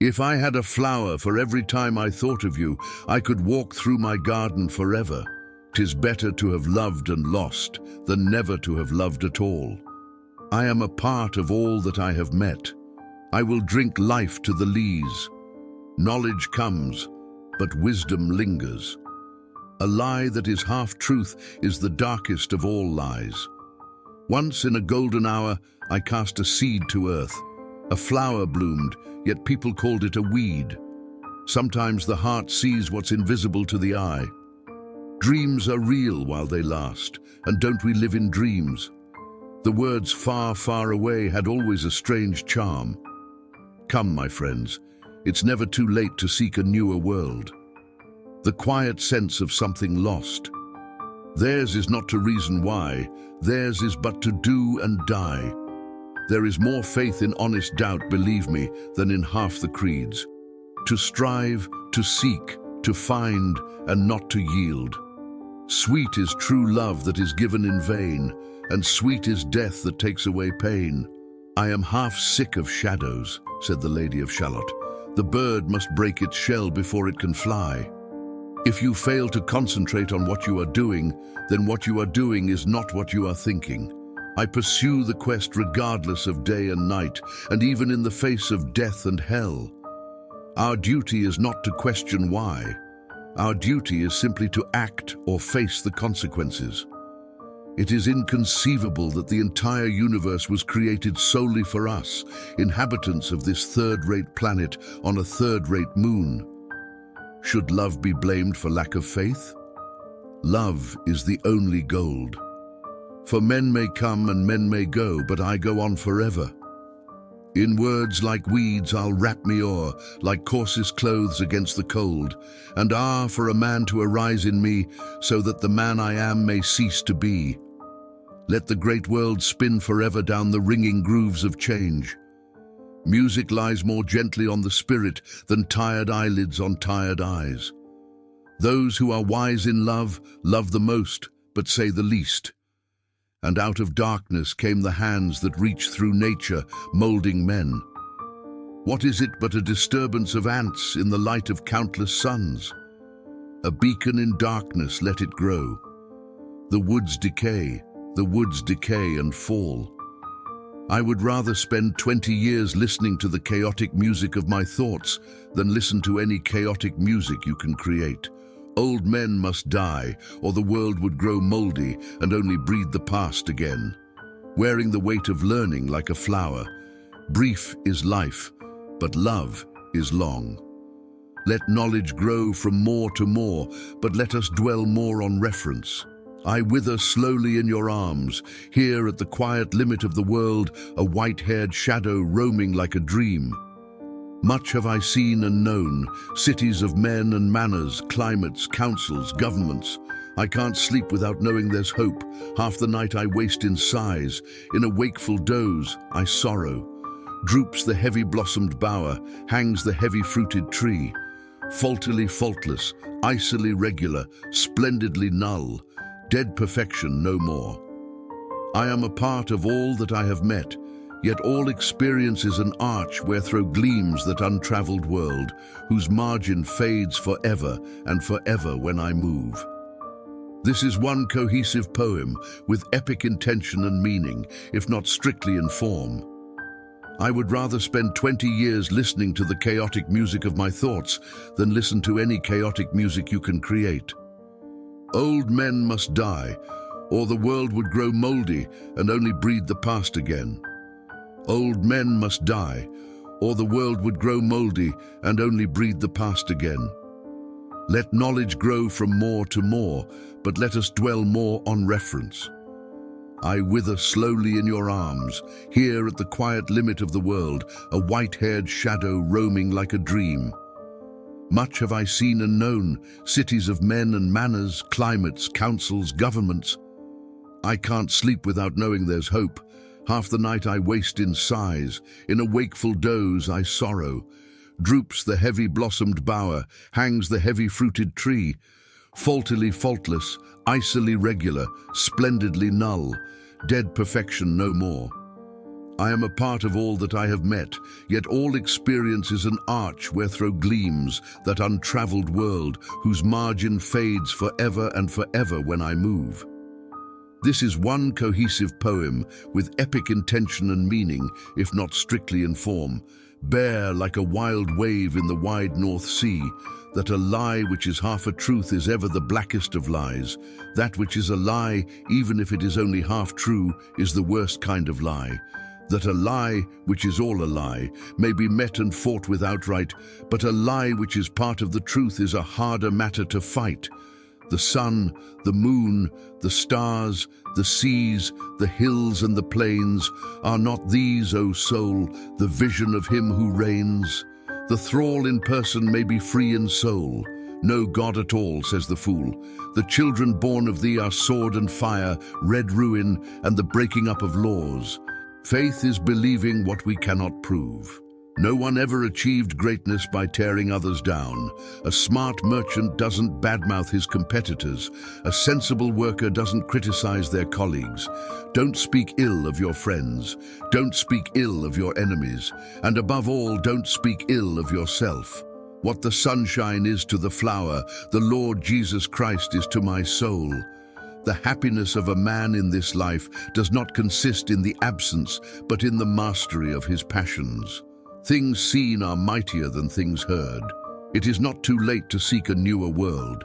If I had a flower for every time I thought of you, I could walk through my garden forever. 'Tis better to have loved and lost than never to have loved at all. I am a part of all that I have met. I will drink life to the lees. Knowledge comes, but wisdom lingers. A lie that is half truth is the darkest of all lies. Once in a golden hour, I cast a seed to earth. A flower bloomed, yet people called it a weed. Sometimes the heart sees what's invisible to the eye. Dreams are real while they last, and don't we live in dreams? The words far, far away had always a strange charm. Come, my friends, it's never too late to seek a newer world. The quiet sense of something lost. Theirs is not to reason why, theirs is but to do and die. There is more faith in honest doubt, believe me, than in half the creeds. To strive, to seek, to find, and not to yield. Sweet is true love that is given in vain, and sweet is death that takes away pain. I am half sick of shadows, said the Lady of Shalott. The bird must break its shell before it can fly. If you fail to concentrate on what you are doing, then what you are doing is not what you are thinking. I pursue the quest regardless of day and night, and even in the face of death and hell. Our duty is not to question why. Our duty is simply to act or face the consequences. It is inconceivable that the entire universe was created solely for us, inhabitants of this third-rate planet on a third-rate moon. Should love be blamed for lack of faith? Love is the only gold. For men may come and men may go, but I go on forever. In words like weeds I'll wrap me o'er, like coarsest clothes against the cold, and for a man to arise in me, so that the man I am may cease to be. Let the great world spin forever down the ringing grooves of change. Music lies more gently on the spirit than tired eyelids on tired eyes. Those who are wise in love the most, but say the least. And out of darkness came the hands that reach through nature, moulding men. What is it but a disturbance of ants in the light of countless suns? A beacon in darkness, let it grow. The woods decay and fall. I would rather spend 20 years listening to the chaotic music of my thoughts than listen to any chaotic music you can create. Old men must die, or the world would grow moldy and only breathe the past again. Wearing the weight of learning like a flower. Brief is life, but love is long. Let knowledge grow from more to more, but let us dwell more on reference. I wither slowly in your arms, here at the quiet limit of the world, a white-haired shadow roaming like a dream. Much have I seen and known, cities of men and manners, climates, councils, governments. I can't sleep without knowing there's hope. Half the night I waste in sighs. In a wakeful doze, I sorrow. Droops the heavy-blossomed bower, hangs the heavy-fruited tree. Faultily faultless, icily regular, splendidly null. Dead perfection no more. I am a part of all that I have met, yet all experience is an arch wherethrough gleams that untraveled world, whose margin fades forever and forever when I move. This is one cohesive poem with epic intention and meaning, if not strictly in form. I would rather spend 20 years listening to the chaotic music of my thoughts than listen to any chaotic music you can create. Old men must die, or the world would grow moldy and only breathe the past again. Old men must die, or the world would grow moldy and only breathe the past again. Let knowledge grow from more to more, but let us dwell more on reference. I wither slowly in your arms, here at the quiet limit of the world, a white-haired shadow roaming like a dream. Much have I seen and known, cities of men and manners, climates, councils, governments. I can't sleep without knowing there's hope. Half the night I waste in sighs, in a wakeful doze I sorrow. Droops the heavy-blossomed bower, hangs the heavy-fruited tree. Faultily faultless, icily regular, splendidly null. Dead perfection no more. I am a part of all that I have met, yet all experience is an arch wherethrough gleams that untravelled world, whose margin fades forever and forever when I move. This is one cohesive poem with epic intention and meaning, if not strictly in form, bare like a wild wave in the wide North Sea, that a lie which is half a truth is ever the blackest of lies. That which is a lie, even if it is only half true, is the worst kind of lie. That a lie, which is all a lie, may be met and fought with outright, but a lie which is part of the truth is a harder matter to fight. The sun, the moon, the stars, the seas, the hills and the plains, are not these, O soul, the vision of him who reigns? The thrall in person may be free in soul. No God at all, says the fool. The children born of thee are sword and fire, red ruin, and the breaking up of laws. Faith is believing what we cannot prove. No one ever achieved greatness by tearing others down. A smart merchant doesn't badmouth his competitors. A sensible worker doesn't criticize their colleagues. Don't speak ill of your friends. Don't speak ill of your enemies. And above all, don't speak ill of yourself. What the sunshine is to the flower, the Lord Jesus Christ is to my soul. The happiness of a man in this life does not consist in the absence, but in the mastery of his passions. Things seen are mightier than things heard. It is not too late to seek a newer world.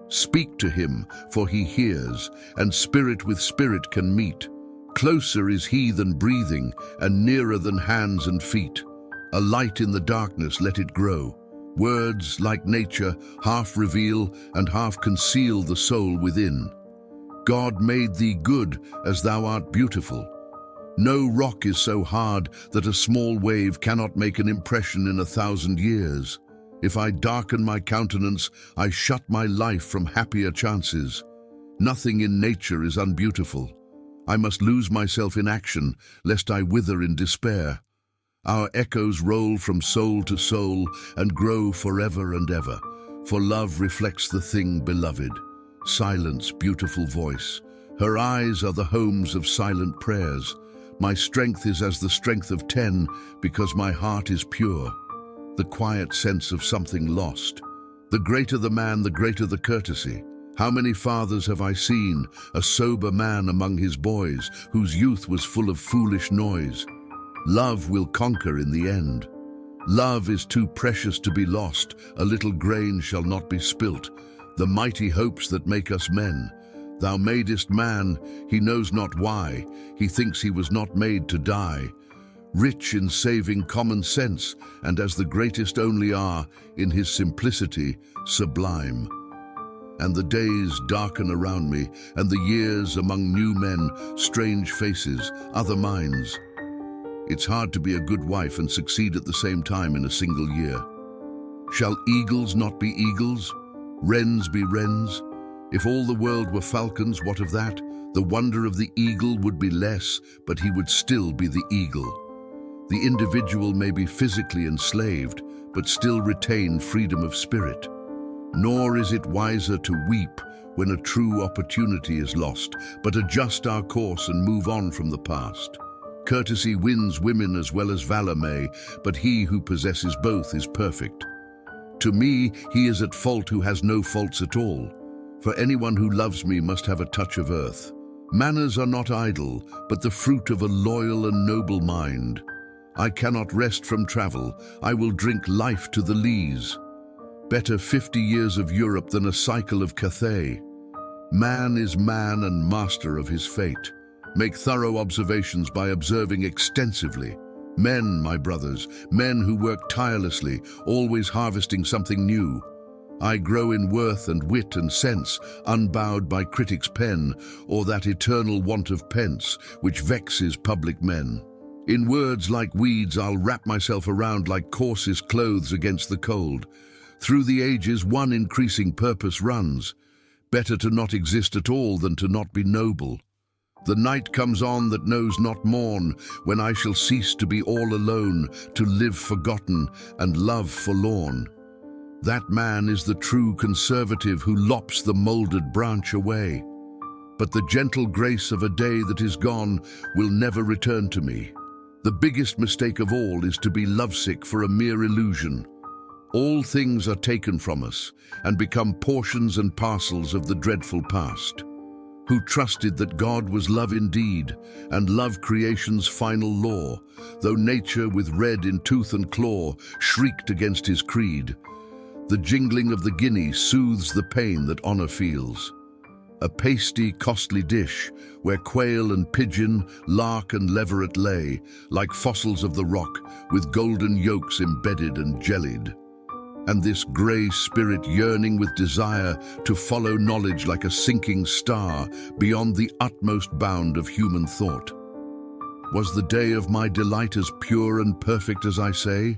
Speak to him, for he hears, and spirit with spirit can meet. Closer is he than breathing, and nearer than hands and feet. A light in the darkness, let it grow. Words, like nature, half reveal and half conceal the soul within. God made thee good as thou art beautiful. No rock is so hard that a small wave cannot make an impression in 1,000 years. If I darken my countenance, I shut my life from happier chances. Nothing in nature is unbeautiful. I must lose myself in action, lest I wither in despair. Our echoes roll from soul to soul and grow forever and ever, for love reflects the thing beloved. Silence, beautiful voice. Her eyes are the homes of silent prayers. My strength is as the strength of 10, because my heart is pure. The quiet sense of something lost. The greater the man, the greater the courtesy. How many fathers have I seen, a sober man among his boys, whose youth was full of foolish noise? Love will conquer in the end. Love is too precious to be lost. A little grain shall not be spilt. The mighty hopes that make us men. Thou madest man, he knows not why. He thinks he was not made to die. Rich in saving common sense, and as the greatest only are, in his simplicity, sublime. And the days darken around me, and the years among new men, strange faces, other minds. It's hard to be a good wife and succeed at the same time in a single year. Shall eagles not be eagles? Wrens be wrens? If all the world were falcons, what of that? The wonder of the eagle would be less, but he would still be the eagle. The individual may be physically enslaved, but still retain freedom of spirit. Nor is it wiser to weep when a true opportunity is lost, but adjust our course and move on from the past. Courtesy wins women as well as valor may, but he who possesses both is perfect. To me, he is at fault who has no faults at all. For anyone who loves me must have a touch of earth. Manners are not idle, but the fruit of a loyal and noble mind. I cannot rest from travel. I will drink life to the lees. Better 50 years of Europe than a cycle of Cathay. Man is man and master of his fate. Make thorough observations by observing extensively. Men, my brothers, men who work tirelessly, always harvesting something new. I grow in worth and wit and sense, unbowed by critic's pen, or that eternal want of pence, which vexes public men. In words like weeds I'll wrap myself around like coarsest clothes against the cold. Through the ages one increasing purpose runs. Better to not exist at all than to not be noble. The night comes on that knows not morn, when I shall cease to be all alone, to live forgotten and love forlorn. That man is the true conservative who lops the moulded branch away. But the gentle grace of a day that is gone will never return to me. The biggest mistake of all is to be lovesick for a mere illusion. All things are taken from us and become portions and parcels of the dreadful past. Who trusted that God was love indeed, and love creation's final law, though nature with red in tooth and claw shrieked against his creed. The jingling of the guinea soothes the pain that honor feels. A pasty, costly dish, where quail and pigeon, lark and leveret lay, like fossils of the rock, with golden yolks embedded and jellied. And this grey spirit yearning with desire to follow knowledge like a sinking star beyond the utmost bound of human thought. Was the day of my delight as pure and perfect as I say?